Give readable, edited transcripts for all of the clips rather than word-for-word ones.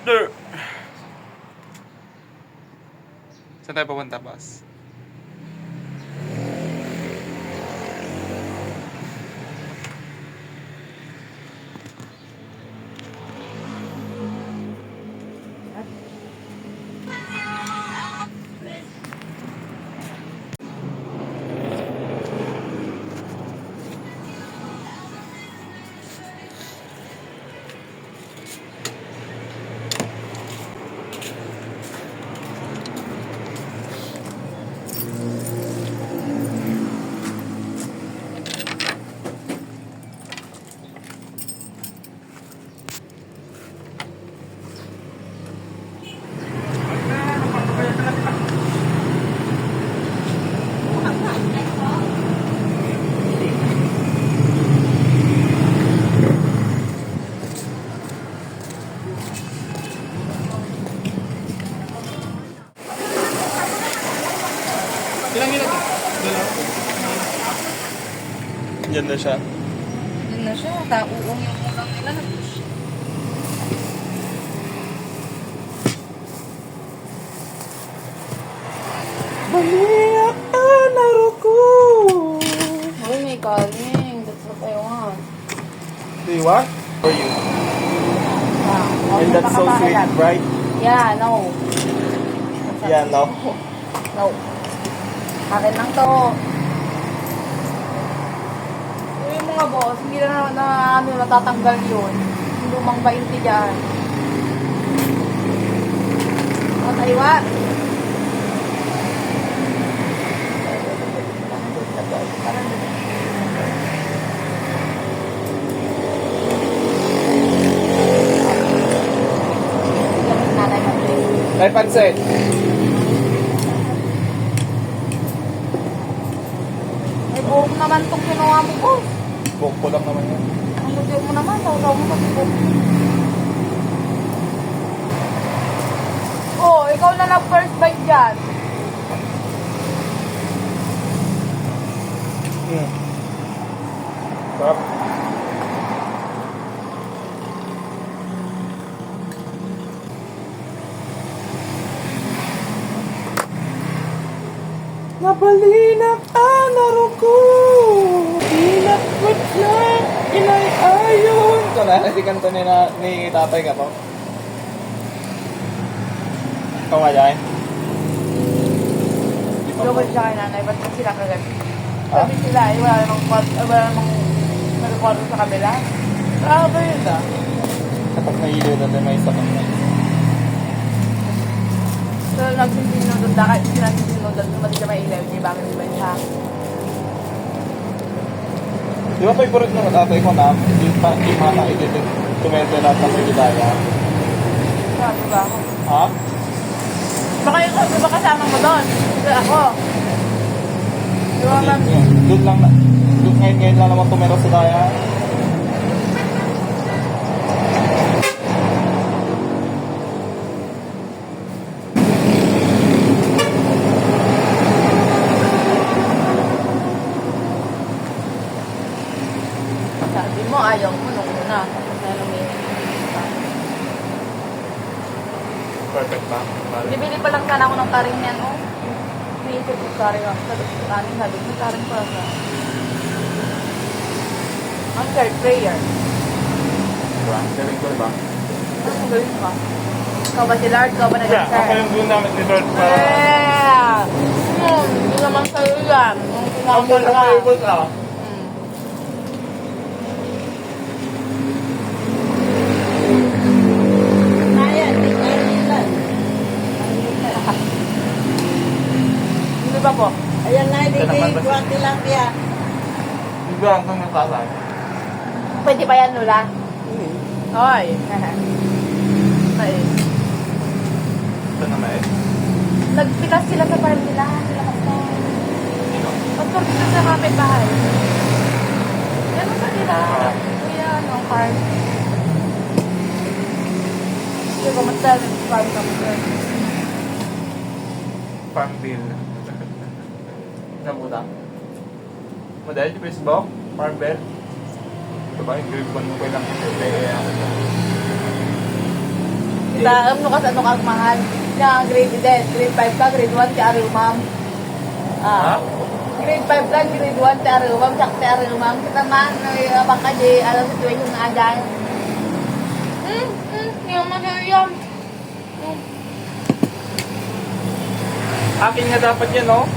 Saan tayo pupunta, boss? Ilang? Diyan na siya. Yun na siya. Uong yung ulang nila. Baliya Naruko! Uy, may calling. That's what I want. Do you want? For you. And that's so sweet, right? Yeah, no. Yeah, no. No. Akin lang to. Yung mga boss, hindi na natatanggal yun. Yung lumang 20 dyan. What I want? May pansit. May buhok naman itong ginawa mo ko. Buhok ko lang naman yan. Ang luto mo naman, taw-taw mo kasi buhok. Oh, ikaw na lang first bite dyan. Sarap. Nabalinak ang Naruko. Pinakot na inay ayon. Ito na, hindi kanto ni tatay ka to. Ikaw nga dyan. Gawin siya kay nanay, ba't sila kagad? Ha? Sabi sila, wala namang nag-record sa kabila. Grabe yun ah. Kapag nahilo na may isa kang So, nagsisinunod na kahit sila nagsisinunod, lumati ka may ilaw, di ba kami ba siya? Di ba favorite ng tatay ko na yung mana edited tumete lahat ng sigidaya? Sabi ba ako? Ha? Baka yung sabi ba kasama mo doon? Kasi ako. Di ba ma'am? Doon lang na. Doon ngayon lang naman tumero sa daya. Sabi mo, ayaw mo nung una. Tapos na lumihin. Perfect ba? Bibili pa lang sana ako ng karing yan, oh. Iniisip ko karing ako. Sabi ko, karing sabi ko, karing pa sa. Ang third prayer. Diba? Galing ko ba? Ano gawin ka? Ikaw ba si Lord? Ikaw ba Yeah, nag-share? ako yung doon namin ni Lord para... Yeah! Hindi naman sa'yo yan. Nung Ang kumamol ka. favorite ah. Hindi ba po? Ayan na, hindi kuwang tilapia. Diba hanggang natasay? Pwede ba yan, Lula? Hoy. Ay. Ito na may... Nagpitas sila sa farm nila. Pastor dito sa kapit-bahay. Yan ang kanila. Kuya, ano, farm. Hindi ko matal. Farm ka mo. Farm bill. Namuta. Madali di Facebook? Farm bill? Ito ba yung grade 1 mo kailang hindi Ta, ano ka sa ano kang mahal? Na grade 10, grade 5 ka, grade 1 ti ari umam. Ha? Grade 5 ka, grade 1 ti ari umam, sak ti ari umam. Kita man, abang ka di, alam situation na ajan. Yung masayam. Akin nga dapat yan, no?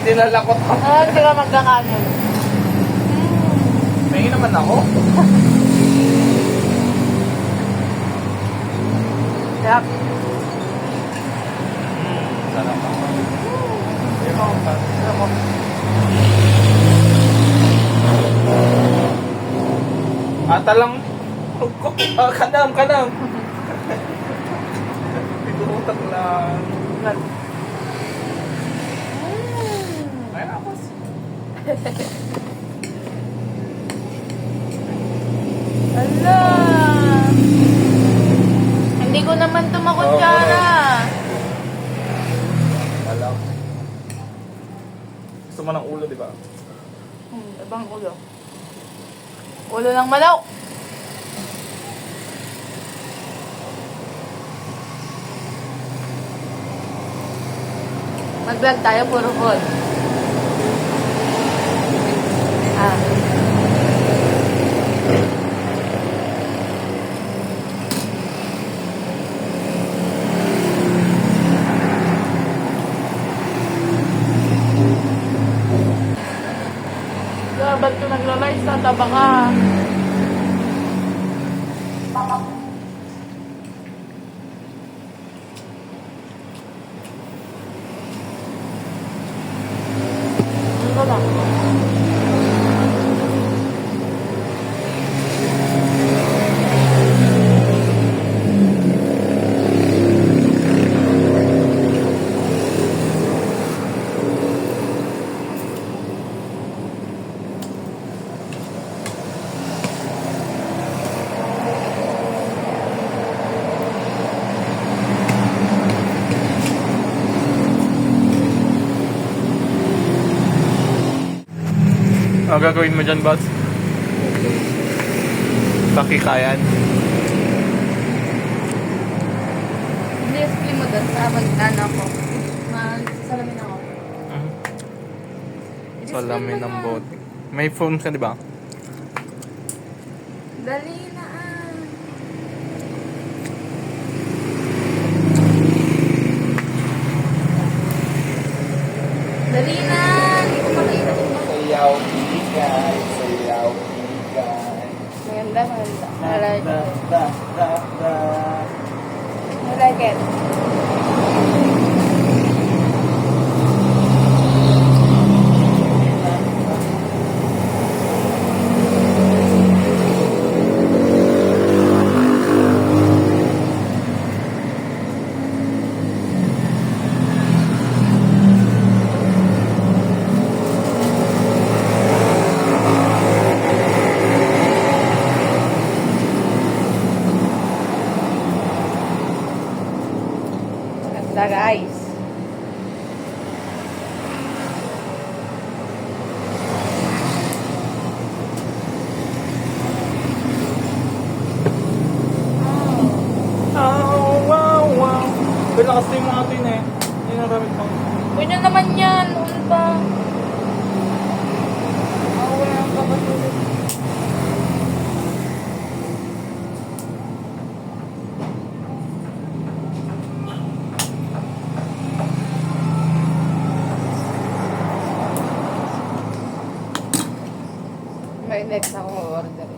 Dinalakot ko. Hindi ka magkakanon. May naman ako. Yep. Sarap ako. Sarap ako. Ata lang. Kanam, kanam. Pinutak lang. Ay, ako. Ala. Hindi ko naman ito makutsara. Alam. Gusto mo ng ulo, di ba? Ibang ulo. Ulo ng manok. Mag-vlog tayo, puro food. Ah. Ba't ko nagla-live? Tataba ka. Ano lang? Ano gagawin mo dyan, boss? Pakikayan. Display mo doon sa mag-ano ko. Salamin ako. Salamin ng bote. May foam ka, di ba? Dali na ah. Dali na. Hindi ko makita. Sayaw, bigay. Sayaw, bigay. Maganda, maganda. I like Da, it. da, da, da. I like it. Maganda guys. Oh, wow, wow. Pero lakas na yung mga atin eh. Hindi na ramit pang... Pwede naman yan. Ano ba? Wala ang kapatulad. May next ako order.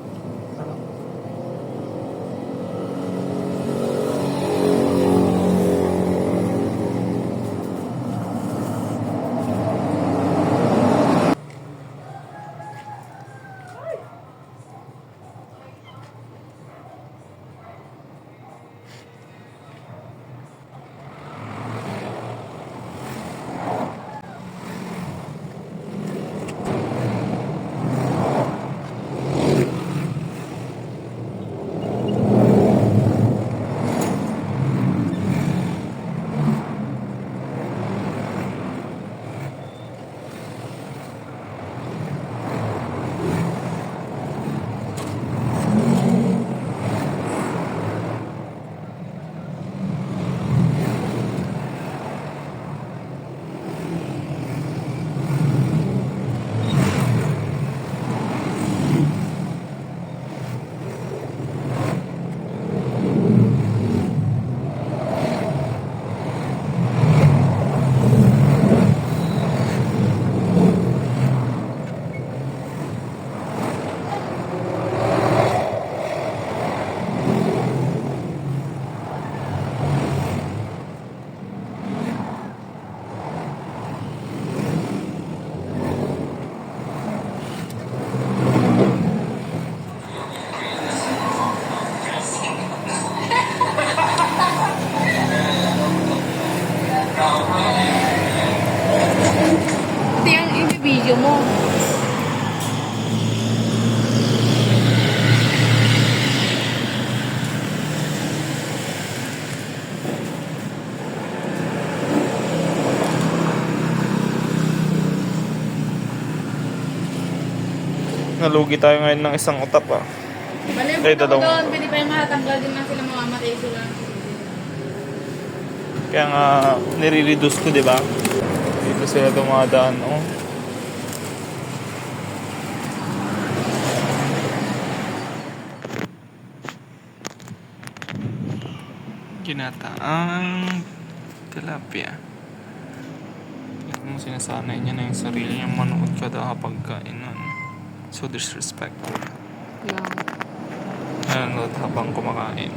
Nalugi tayo ngayon ng isang utap ah. Balik Eh, ko dalawang- doon, pwede pa yung matatanggal din na sila mamamatay sila. Kaya nga, nire-reduce ko, di ba? Dito sila dumadaan, oh. Ginataang tilapia. Ito mo sinasanay niya na yung sarili niya manood kada kapag kainan. So disrespectful. Nanonood habang kumakain.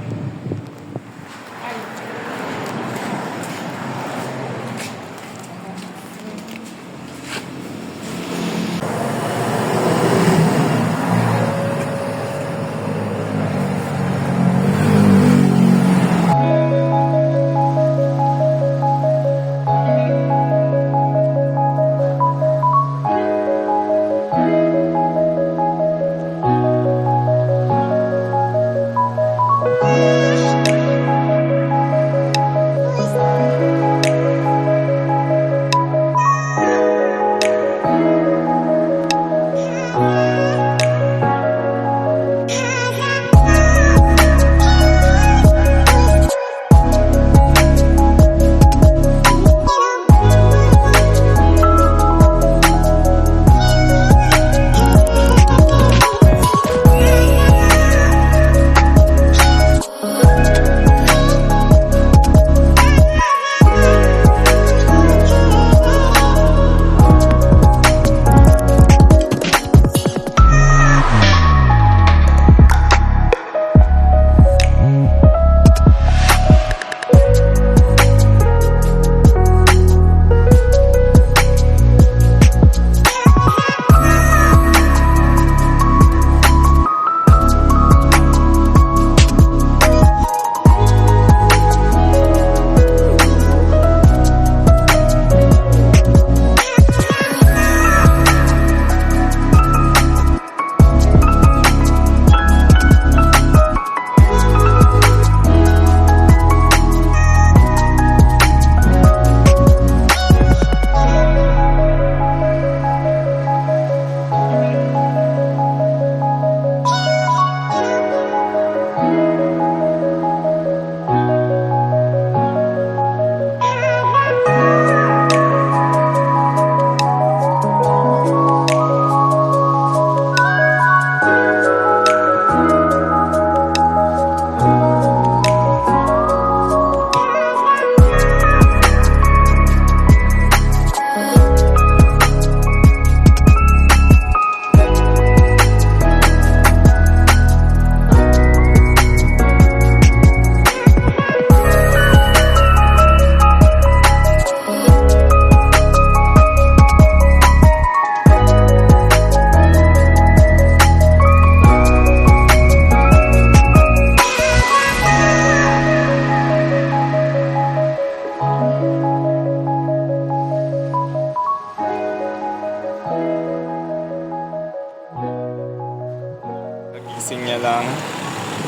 Kagising niya lang.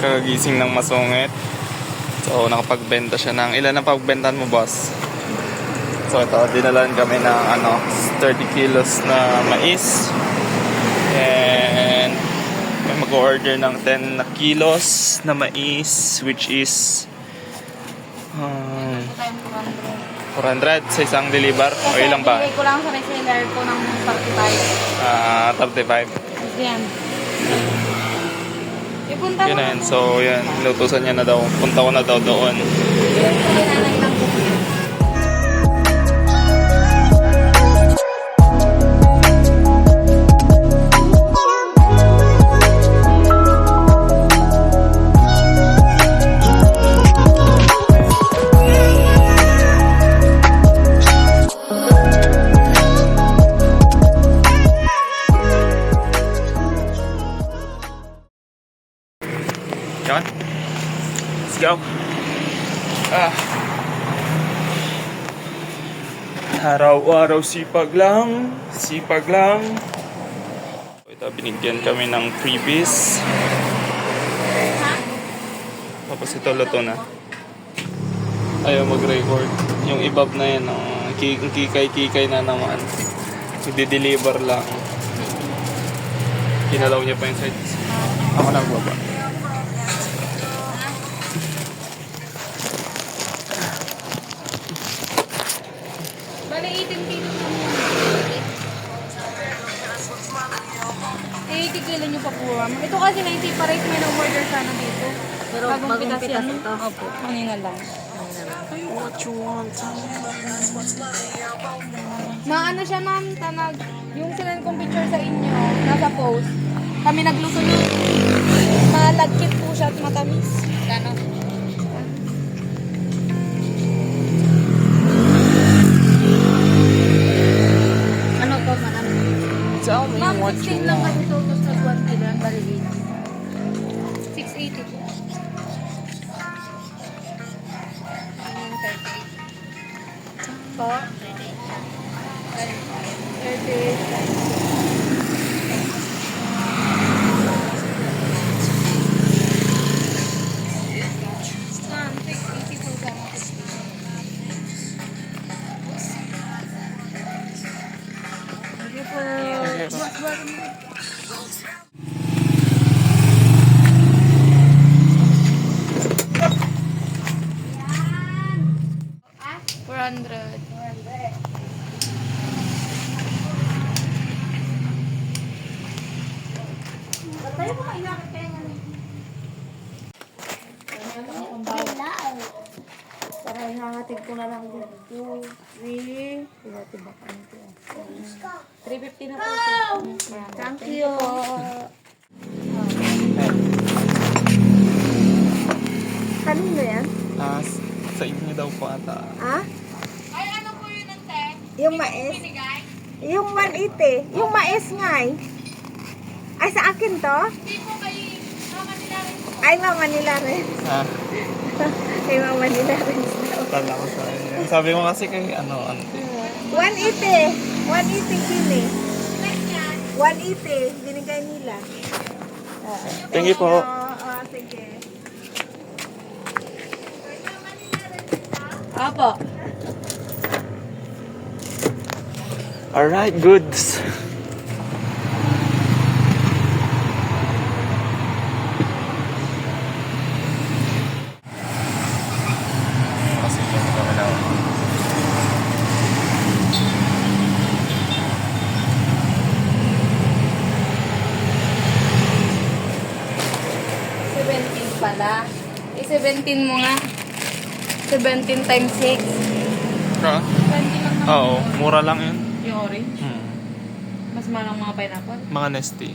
Kakagising ng masungit. So, nakapagbenta siya ng... Ilan ang pagbentahan mo, boss? So, ito, dinalan kami ng 30 kilos na mais. And may mag-order ng 10 na kilos na mais, which is 400 sa isang deliver. O ilang ba? Kasi ko lang sa reseller ko ng 35. 45. Yan. Ipunta Yun mo na yun. So, yan. Inutusan niya na daw. Punta ko na daw doon. nanay lang po. Yan. Let's go. Araw-araw sipag lang. Sipag lang. Ito, binigyan kami ng freebies. Tapos ito, luto na. Ayaw mag-record. Yung ibab na yan, kikay-kikay na naman. I-deliver lang. Kinalaw niya pa yung sides. Ako na baba. Bali, 18 kilo na mo. 80 kilo nyo pa po. Ito kasi na-separate may na-order sana dito. Pero bagong pitas yan. ito. Opo, kanina lang. Maano siya ma'am, tanag. Yung sinend kong picture sa inyo, nasa post. Kami nagluto ng malagkit po siya at matamis. Gano'n? Ano to, madam? Tell me Ma'am, what you 16 lang want. kasi total sa 1 kilo. Bali 680 po. Po? 38. Ma'am, 680 po sana. Sige po. Mas bago mo. 400. Para ihangatid ko na lang dito. 3. Ihatid ba ka nito? 350 na po. Thank you. Kanino yan? Sa inyo daw po ata. Ha? Ay, ano po yun ang te? Yung mais? Binigay? Yung 180. Yung mais nga eh. Ay, sa akin to? Hindi po kay mama nila rin po. Ay, mama nila rin. Ha? Ay, mama nila rin. Tala ko sa inyo. Sabi mo kasi kay ante. 180. 180 kini. 180. Binigay nila. Thank you po. Oo, sige. Apo. Alright, goods. Kasi yung kami na. Pala. 17 mo nga. 17 times 6. 20 Ha? lang naman. Oo, mura lang yun. Yung orange. Hmm. Mas mahal ang mga pineapple. Mga nesty.